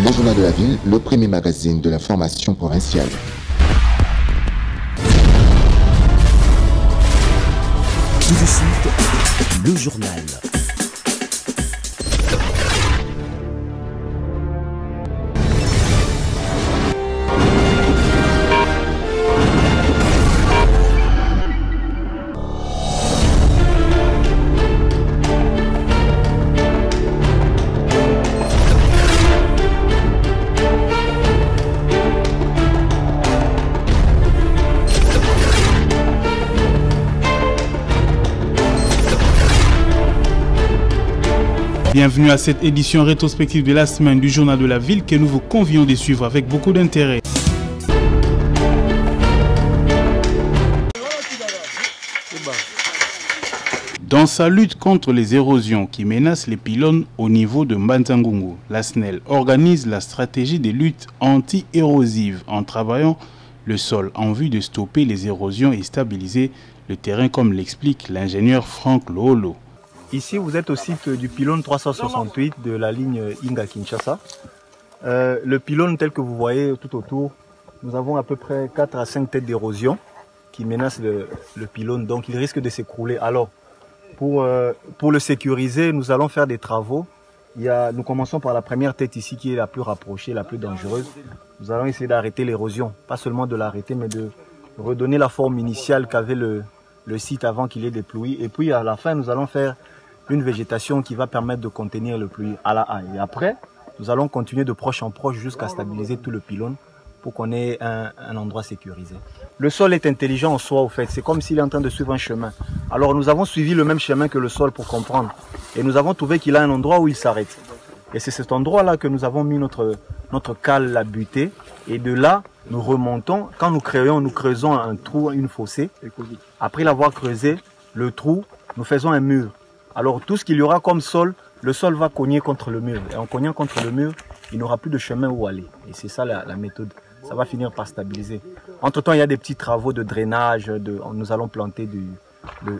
Le Journal de la Ville, le premier magazine de l'information provinciale. Tout de suite, le journal. Bienvenue à cette édition rétrospective de la semaine du Journal de la Ville que nous vous convions de suivre avec beaucoup d'intérêt. Dans sa lutte contre les érosions qui menacent les pylônes au niveau de Mbanza-Ngungu, la SNEL organise la stratégie de lutte anti-érosive en travaillant le sol en vue de stopper les érosions et stabiliser le terrain comme l'explique l'ingénieur Franck Lolo. Ici, vous êtes au site du pylône 368 de la ligne Inga-Kinshasa. Le pylône tel que vous voyez tout autour, nous avons à peu près 4 à 5 têtes d'érosion qui menacent le pylône, donc il risque de s'écrouler. Alors, pour le sécuriser, nous allons faire des travaux. Nous commençons par la première tête ici qui est la plus rapprochée, la plus dangereuse. Nous allons essayer d'arrêter l'érosion, pas seulement de l'arrêter, mais de redonner la forme initiale qu'avait le site avant qu'il ait des pluies. Et puis à la fin, nous allons faire une végétation qui va permettre de contenir le pluie à la haie. Et après, nous allons continuer de proche en proche jusqu'à stabiliser tout le pylône pour qu'on ait un endroit sécurisé. Le sol est intelligent en soi, au fait. C'est comme s'il est en train de suivre un chemin. Alors nous avons suivi le même chemin que le sol pour comprendre. Et nous avons trouvé qu'il a un endroit où il s'arrête. Et c'est cet endroit-là que nous avons mis notre cale, la butée. Et de là, nous remontons. Quand nous creusons un trou, une fossée. Après l'avoir creusé, le trou, nous faisons un mur. Alors tout ce qu'il y aura comme sol, le sol va cogner contre le mur. Et en cognant contre le mur, il n'aura plus de chemin où aller. Et c'est ça la méthode. Ça va finir par stabiliser. Entre-temps, il y a des petits travaux de drainage. Nous allons planter de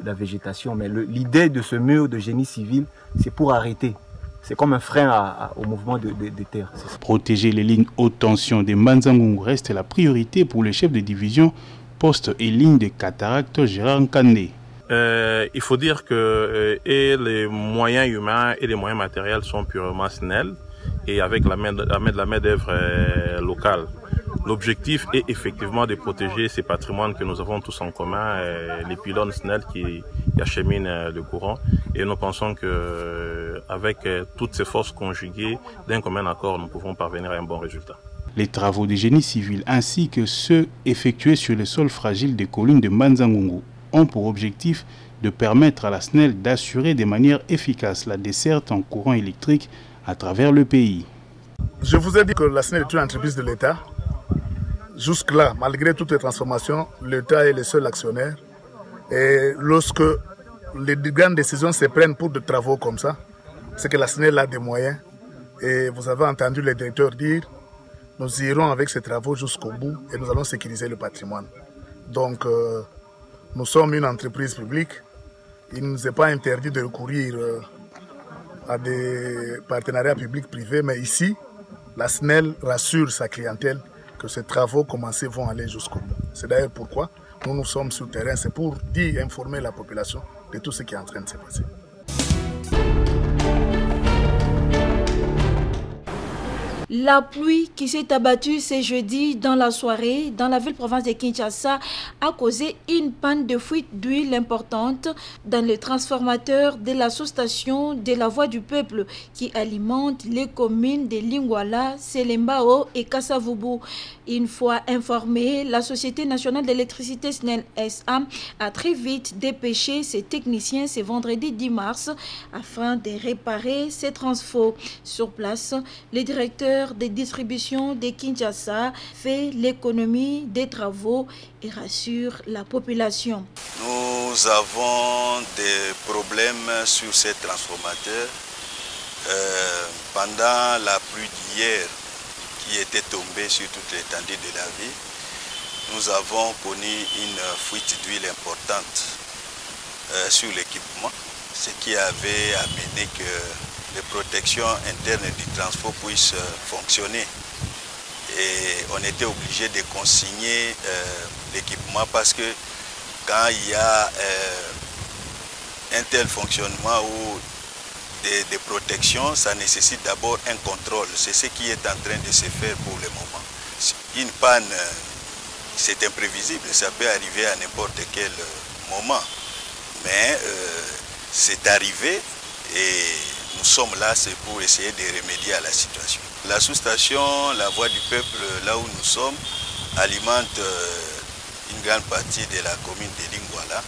la végétation. Mais l'idée de ce mur de génie civil, c'est pour arrêter. C'est comme un frein au mouvement des terres. Protéger les lignes haute tension des Mbanza-Ngungu reste la priorité pour le chef de division poste et ligne de cataracte Gérard Nkandé. Il faut dire que et les moyens humains et les moyens matériels sont purement SNEL et avec la main-d'œuvre locale. L'objectif est effectivement de protéger ces patrimoines que nous avons tous en commun, les pylônes SNEL qui acheminent le courant. Et nous pensons que avec toutes ces forces conjuguées, d'un commun accord, nous pouvons parvenir à un bon résultat. Les travaux de génie civil ainsi que ceux effectués sur le sol fragile des collines de Mbanza-Ngungu ont pour objectif de permettre à la SNEL d'assurer de manière efficace la desserte en courant électrique à travers le pays. Je vous ai dit que la SNEL est une entreprise de l'État. Jusque-là, malgré toutes les transformations, l'État est le seul actionnaire. Et lorsque les grandes décisions se prennent pour des travaux comme ça, c'est que la SNEL a des moyens. Et vous avez entendu le directeur dire, nous irons avec ces travaux jusqu'au bout et nous allons sécuriser le patrimoine. Donc, nous sommes une entreprise publique. Il ne nous est pas interdit de recourir à des partenariats publics-privés, mais ici, la SNEL rassure sa clientèle que ces travaux commencés vont aller jusqu'au bout. C'est d'ailleurs pourquoi nous sommes sur le terrain, c'est pour informer la population de tout ce qui est en train de se passer. La pluie qui s'est abattue ce jeudi dans la soirée dans la ville-province de Kinshasa a causé une panne de fuite d'huile importante dans le transformateur de la sous-station de la Voix du Peuple qui alimente les communes de Lingwala, Selembao et Kassavubu. Une fois informée, la Société nationale d'électricité SNEL SA a très vite dépêché ses techniciens ce vendredi 10 mars afin de réparer ces transfos. Sur place, le directeur des distributions de Kinshasa fait l'économie des travaux et rassure la population. Nous avons des problèmes sur ces transformateurs. Pendant la pluie d'hier qui était tombée sur toute l'étendue de la ville, nous avons connu une fuite d'huile importante sur l'équipement, ce qui avait amené que les protections internes du transport puissent fonctionner. Et on était obligé de consigner l'équipement parce que quand il y a un tel fonctionnement ou des protections, ça nécessite d'abord un contrôle. C'est ce qui est en train de se faire pour le moment. Une panne, c'est imprévisible, ça peut arriver à n'importe quel moment. Mais c'est arrivé et nous sommes là, c'est pour essayer de remédier à la situation. La sous-station, la Voix du Peuple, là où nous sommes, alimente une grande partie de la commune de Lingwala.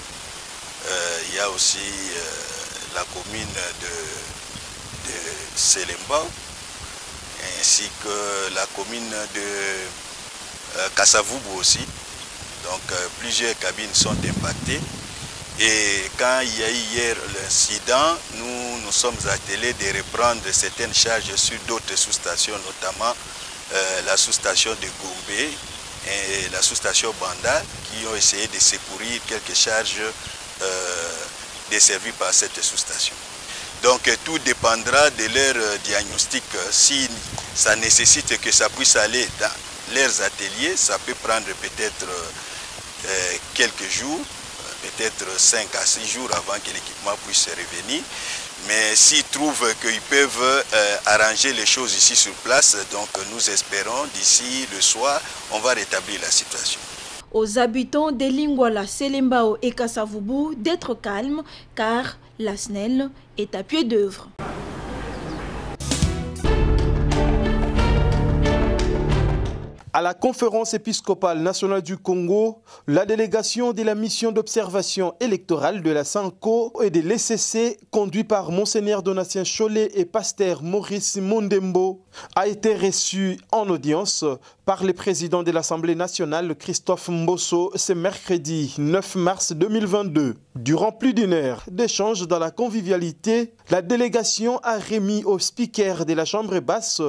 Il y a aussi la commune de Selembao, ainsi que la commune de Kassavubu aussi. Donc plusieurs cabines sont impactées. Et quand il y a eu hier l'incident, nous sommes attelés de reprendre certaines charges sur d'autres sous-stations, notamment la sous-station de Gombe et la sous-station Banda, qui ont essayé de secourir quelques charges desservies par cette sous-station. Donc tout dépendra de leur diagnostic. Si ça nécessite que ça puisse aller dans leurs ateliers, ça peut prendre peut-être quelques jours, peut-être 5 à 6 jours avant que l'équipement puisse revenir. Mais s'ils trouvent qu'ils peuvent arranger les choses ici sur place, donc nous espérons d'ici le soir, on va rétablir la situation. Aux habitants de Lingwala, Selembao et Kassavubu d'être calmes car la SNEL est à pied d'œuvre. À la conférence épiscopale nationale du Congo, la délégation de la mission d'observation électorale de la SANCO et de l'ECC, conduite par Monseigneur Donatien Cholet et pasteur Maurice Mondembo, a été reçue en audience par le président de l'Assemblée nationale, Christophe Mbosso, ce mercredi 9 mars 2022. Durant plus d'une heure d'échange dans la convivialité, la délégation a remis au speaker de la Chambre basse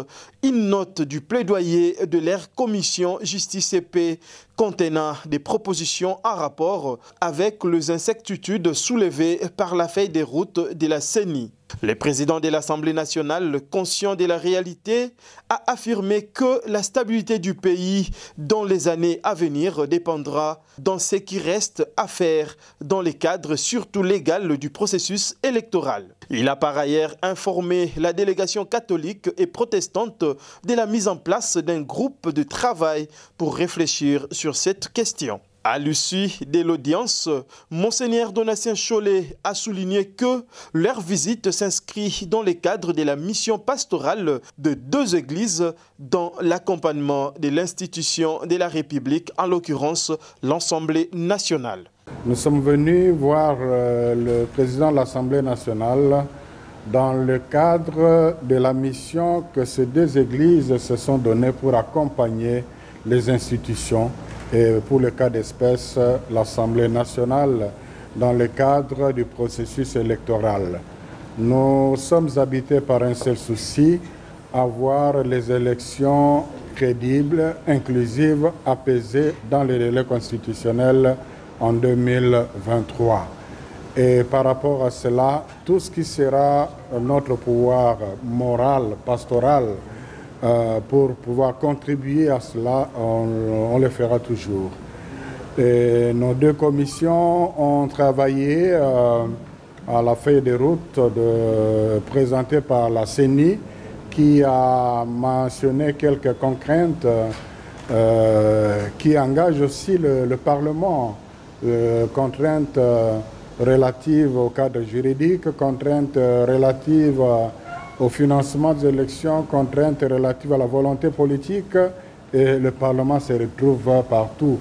une note du plaidoyer de leur commission Justice et Paix contenant des propositions en rapport avec les incertitudes soulevées par la feuille de route de la CENI. Le président de l'Assemblée nationale, conscient de la réalité, a affirmé que la stabilité du pays dans les années à venir dépendra dans ce qui reste à faire dans le cadre surtout légal du processus électoral. Il a par ailleurs informé la délégation catholique et protestante de la mise en place d'un groupe de travail pour réfléchir sur cette question. À l'issue de l'audience, Monseigneur Donatien Cholet a souligné que leur visite s'inscrit dans le cadre de la mission pastorale de 2 églises dans l'accompagnement de l'institution de la République, en l'occurrence l'Assemblée nationale. Nous sommes venus voir le président de l'Assemblée nationale dans le cadre de la mission que ces 2 églises se sont données pour accompagner les institutions et pour le cas d'espèce, l'Assemblée nationale dans le cadre du processus électoral. Nous sommes habités par un seul souci, avoir les élections crédibles, inclusives, apaisées dans les délais constitutionnels en 2023. Et par rapport à cela, tout ce qui sera notre pouvoir moral, pastoral, pour pouvoir contribuer à cela, on le fera toujours. Et nos 2 commissions ont travaillé à la feuille de route présentée par la CENI, qui a mentionné quelques contraintes qui engagent aussi le Parlement, contraintes relatives au cadre juridique, contraintes relatives au financement des élections, contraintes relatives à la volonté politique, et le Parlement se retrouve partout.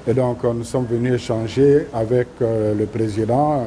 Et donc nous sommes venus échanger avec le président.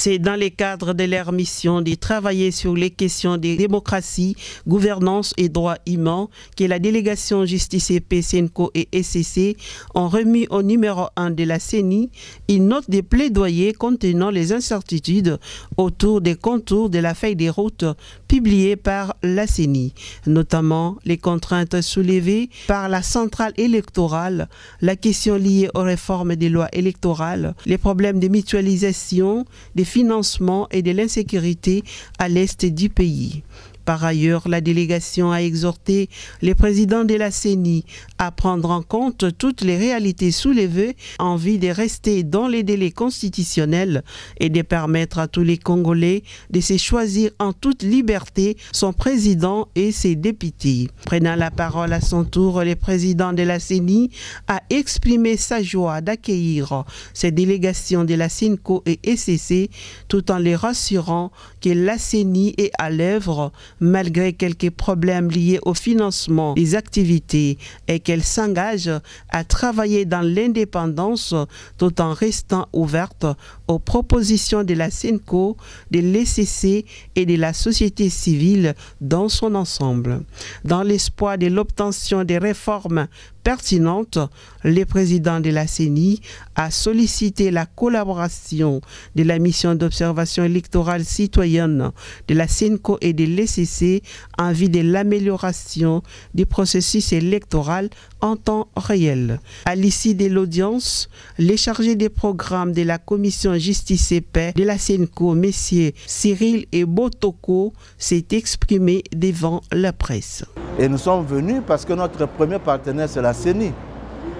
C'est dans le cadre de leur mission de travailler sur les questions de démocratie, gouvernance et droits humains que la délégation Justice et Paix, SENCO et SCC ont remis au numéro 1 de la CENI une note de plaidoyer contenant les incertitudes autour des contours de la feuille de route publiée par la CENI, notamment les contraintes soulevées par la centrale électorale, la question liée aux réformes des lois électorales, les problèmes de mutualisation, des financements et de l'insécurité à l'est du pays. Par ailleurs, la délégation a exhorté les présidents de la CENI à prendre en compte toutes les réalités soulevées en vue de rester dans les délais constitutionnels et de permettre à tous les Congolais de se choisir en toute liberté son président et ses députés. Prenant la parole à son tour, le président de la CENI a exprimé sa joie d'accueillir ces délégations de la SENCO et SCC tout en les rassurant que la CENI est à l'œuvre malgré quelques problèmes liés au financement des activités et qu'elle s'engage à travailler dans l'indépendance tout en restant ouverte aux propositions de la SENCO, de l'SCC et de la société civile dans son ensemble. Dans l'espoir de l'obtention des réformes pertinente, le président de la CENI a sollicité la collaboration de la mission d'observation électorale citoyenne de la SENCO et de l'SCC en vue de l'amélioration du processus électoral en temps réel. À l'issue de l'audience, les chargés des programmes de la commission Justice et Paix de la SENCO, messieurs Cyril et Botoko, s'est exprimé devant la presse. Et nous sommes venus parce que notre premier partenaire, c'est la CENI.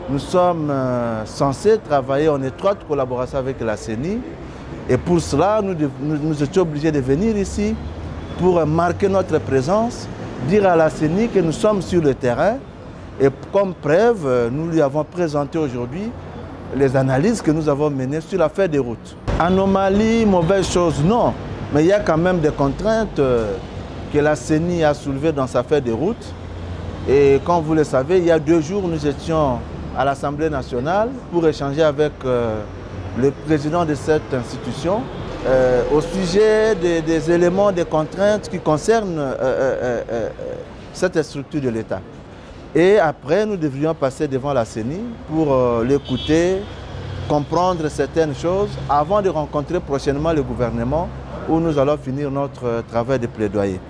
Nous sommes censés travailler en étroite collaboration avec la CENI. Et pour cela, nous étions obligés de venir ici pour marquer notre présence, dire à la CENI que nous sommes sur le terrain. Et comme preuve, nous lui avons présenté aujourd'hui les analyses que nous avons menées sur la feuille de route. Anomalie, mauvaise chose, non. Mais il y a quand même des contraintes que la CENI a soulevées dans sa feuille de route. Et comme vous le savez, il y a 2 jours, nous étions à l'Assemblée nationale pour échanger avec le président de cette institution au sujet des éléments, des contraintes qui concernent cette structure de l'État. Et après, nous devrions passer devant la CENI pour l'écouter, comprendre certaines choses avant de rencontrer prochainement le gouvernement où nous allons finir notre travail de plaidoyer.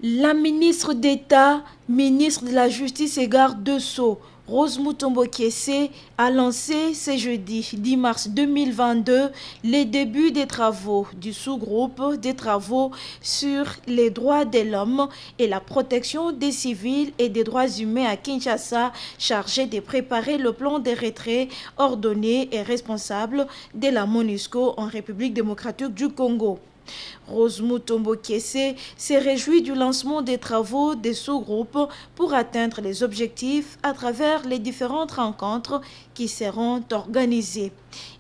La ministre d'État, ministre de la Justice et garde de Sceaux, Rose Mutombo Kiese, a lancé ce jeudi 10 mars 2022 les débuts des travaux du sous-groupe des travaux sur les droits de l'homme et la protection des civils et des droits humains à Kinshasa, chargé de préparer le plan de retrait ordonné et responsable de la MONUSCO en République démocratique du Congo. Rose Mutombo Kiese s'est réjoui du lancement des travaux des sous-groupes pour atteindre les objectifs à travers les différentes rencontres qui seront organisées.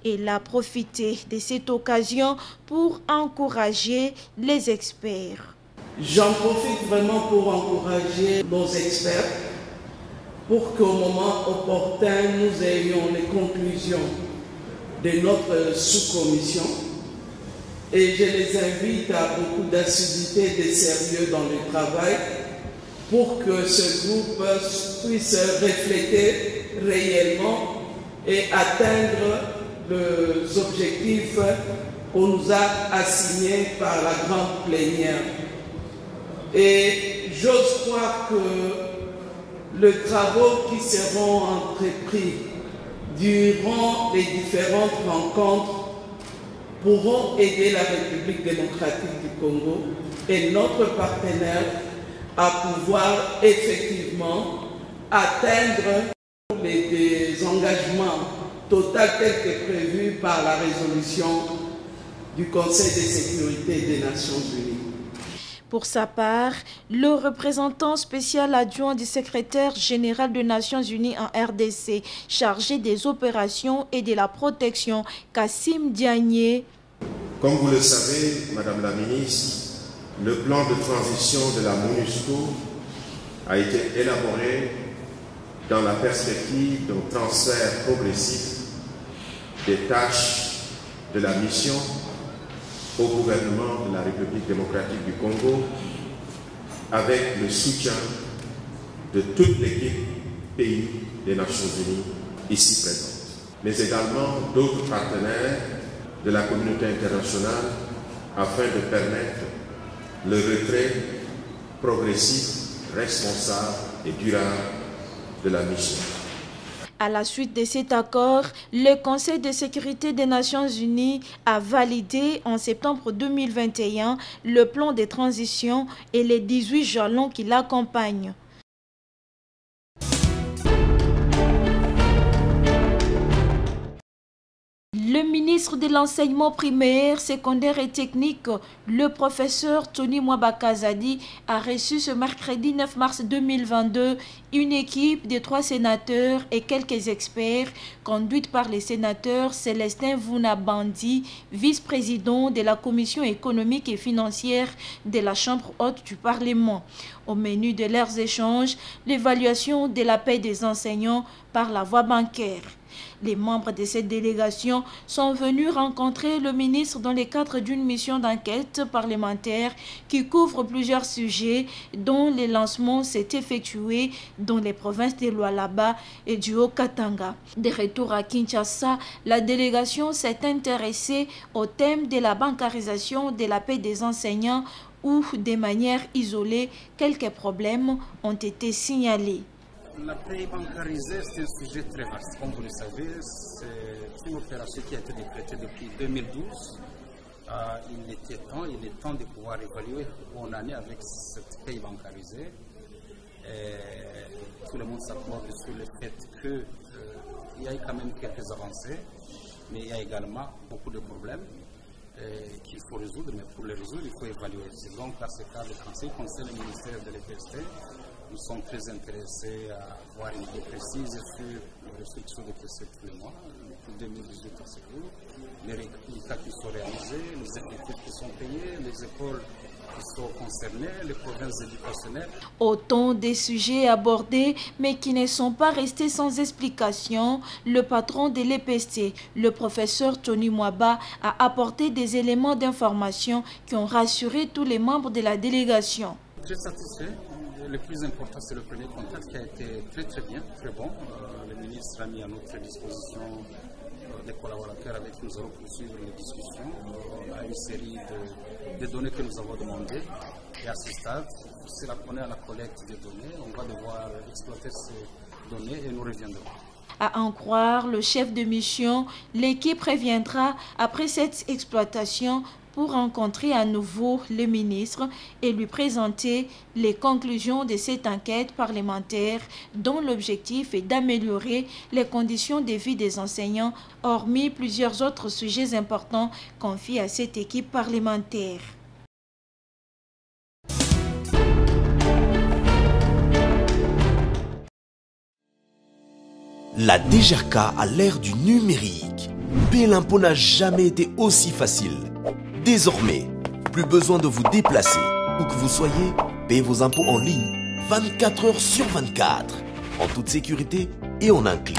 Elle a profité de cette occasion pour encourager les experts. J'en profite vraiment pour encourager nos experts pour qu'au moment opportun, nous ayons les conclusions de notre sous-commission. Et je les invite à beaucoup d'assiduité et de sérieux dans le travail pour que ce groupe puisse refléter réellement et atteindre les objectifs qu'on nous a assignés par la grande plénière. Et j'ose croire que les travaux qui seront entrepris durant les différentes rencontres pourront aider la République démocratique du Congo et notre partenaire à pouvoir effectivement atteindre les engagements totaux tels que prévus par la résolution du Conseil de sécurité des Nations Unies. Pour sa part, le représentant spécial adjoint du secrétaire général des Nations Unies en RDC, chargé des opérations et de la protection, Kassim Diagné. Comme vous le savez, Madame la Ministre, le plan de transition de la MONUSCO a été élaboré dans la perspective d'un transfert progressif des tâches de la mission au gouvernement de la République démocratique du Congo avec le soutien de toute l'équipe pays des Nations Unies ici présente, mais également d'autres partenaires de la communauté internationale afin de permettre le retrait progressif, responsable et durable de la mission. À la suite de cet accord, le Conseil de sécurité des Nations Unies a validé en septembre 2021 le plan de transition et les 18 jalons qui l'accompagnent. Le ministre de l'enseignement primaire, secondaire et technique, le professeur Tony Mwaba Kazadi, a reçu ce mercredi 9 mars 2022 une équipe de 3 sénateurs et quelques experts conduite par les sénateurs Célestin Vounabandi, vice-président de la Commission économique et financière de la Chambre haute du Parlement. Au menu de leurs échanges, l'évaluation de la paie des enseignants par la voie bancaire. Les membres de cette délégation sont venus rencontrer le ministre dans le cadre d'une mission d'enquête parlementaire qui couvre plusieurs sujets dont le lancement s'est effectué dans les provinces de Lualaba et du Haut-Katanga. De retour à Kinshasa, la délégation s'est intéressée au thème de la bancarisation de la paie des enseignants où, de manière isolée, quelques problèmes ont été signalés. La paie bancarisée, c'est un sujet très vaste. Comme vous le savez, c'est une opération qui a été décrétée depuis 2012. Il est temps de pouvoir évaluer où on en est avec cette paie bancarisée. Tout le monde s'accorde sur le fait qu'il y a quand même quelques avancées, mais il y a également beaucoup de problèmes qu'il faut résoudre. Mais pour les résoudre, il faut évaluer. C'est donc à ce cas, le Conseil concerne le ministère de l'EPST. Nous sommes très intéressés à avoir une idée précise sur les restrictions de PC tous les mois, depuis 2018 à ce jour, les résultats qui sont réalisés, les effectifs qui sont payés, les écoles qui sont concernées, les provinces éducationnelles. Autant des sujets abordés, mais qui ne sont pas restés sans explication. Le patron de l'EPST, le professeur Tony Mwaba, a apporté des éléments d'information qui ont rassuré tous les membres de la délégation. Très satisfait. Le plus important, c'est le premier contact qui a été très bien, très bon. Le ministre a mis à notre disposition des collaborateurs avec qui nous allons poursuivre les discussions. On a une série de données que nous avons demandées. Et à ce stade, c'est la qu'on est à la collecte des données. On va devoir exploiter ces données et nous reviendrons. À en croire le chef de mission, l'équipe reviendra après cette exploitation pour rencontrer à nouveau le ministre et lui présenter les conclusions de cette enquête parlementaire dont l'objectif est d'améliorer les conditions de vie des enseignants, hormis plusieurs autres sujets importants confiés à cette équipe parlementaire. La DGRK à l'ère du numérique. Payer l'impôt n'a jamais été aussi facile. Désormais, plus besoin de vous déplacer. Où que vous soyez, payez vos impôts en ligne 24 heures sur 24, en toute sécurité et en un clic,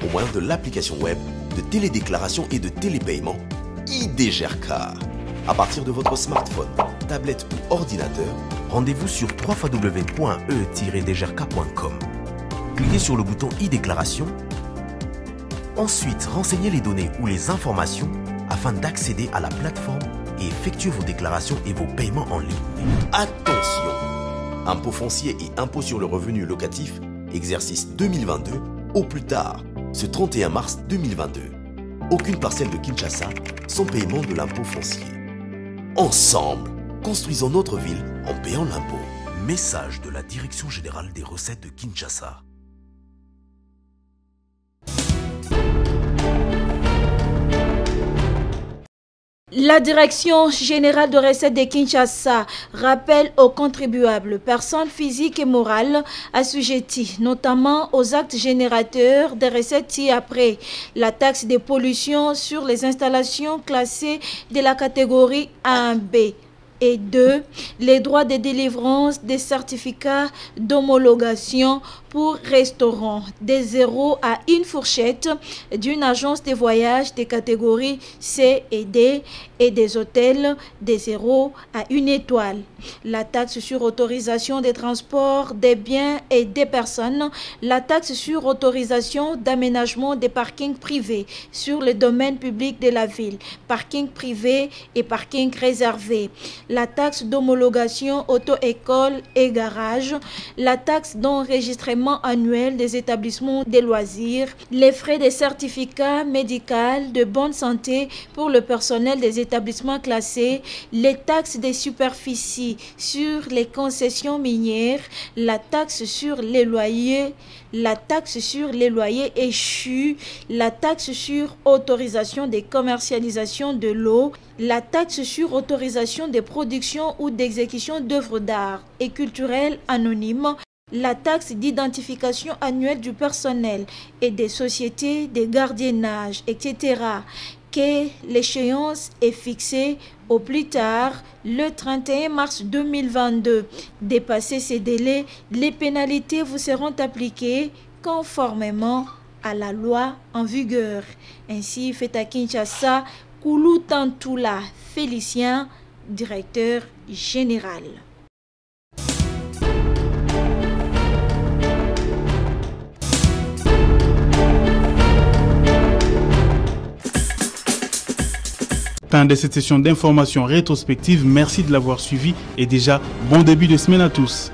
au moyen de l'application web de télédéclaration et de télépaiement iDGRK. À partir de votre smartphone, tablette ou ordinateur, rendez-vous sur www.e-dgrk.com. Cliquez sur le bouton e-déclaration. Ensuite, renseignez les données ou les informations afin d'accéder à la plateforme et effectuer vos déclarations et vos paiements en ligne. Attention! Impôt foncier et impôt sur le revenu locatif, exercice 2022, au plus tard, ce 31 mars 2022. Aucune parcelle de Kinshasa sans paiement de l'impôt foncier. Ensemble, construisons notre ville en payant l'impôt. Message de la Direction générale des recettes de Kinshasa. La Direction générale de recettes de Kinshasa rappelle aux contribuables, personnes physiques et morales assujetties, notamment aux actes générateurs des recettes ci-après, la taxe de pollution sur les installations classées de la catégorie 1B. Et 2. Les droits de délivrance des certificats d'homologation pour restaurants des 0 à 1 fourchette d'une agence de voyage des catégories C et D et des hôtels des 0 à 1 étoile. La taxe sur autorisation des transports des biens et des personnes, la taxe sur autorisation d'aménagement des parkings privés sur le domaine public de la ville, parking privé et parking réservé, la taxe d'homologation auto-école et garage, la taxe d'enregistrement annuel des établissements de loisirs, les frais de certificat médical de bonne santé pour le personnel des établissements classés, les taxes des superficies sur les concessions minières, la taxe sur les loyers, la taxe sur les loyers échus, la taxe sur autorisation des commercialisations de l'eau, la taxe sur autorisation des productions ou d'exécution d'œuvres d'art et culturelles anonymes, la taxe d'identification annuelle du personnel et des sociétés de gardiennage, etc., que l'échéance est fixée au plus tard le 31 mars 2022. Dépassé ces délais, les pénalités vous seront appliquées conformément à la loi en vigueur. Ainsi fait à Kinshasa Koulou Tantoula Félicien, directeur général. Fin de cette session d'information rétrospective. Merci de l'avoir suivi et déjà bon début de semaine à tous.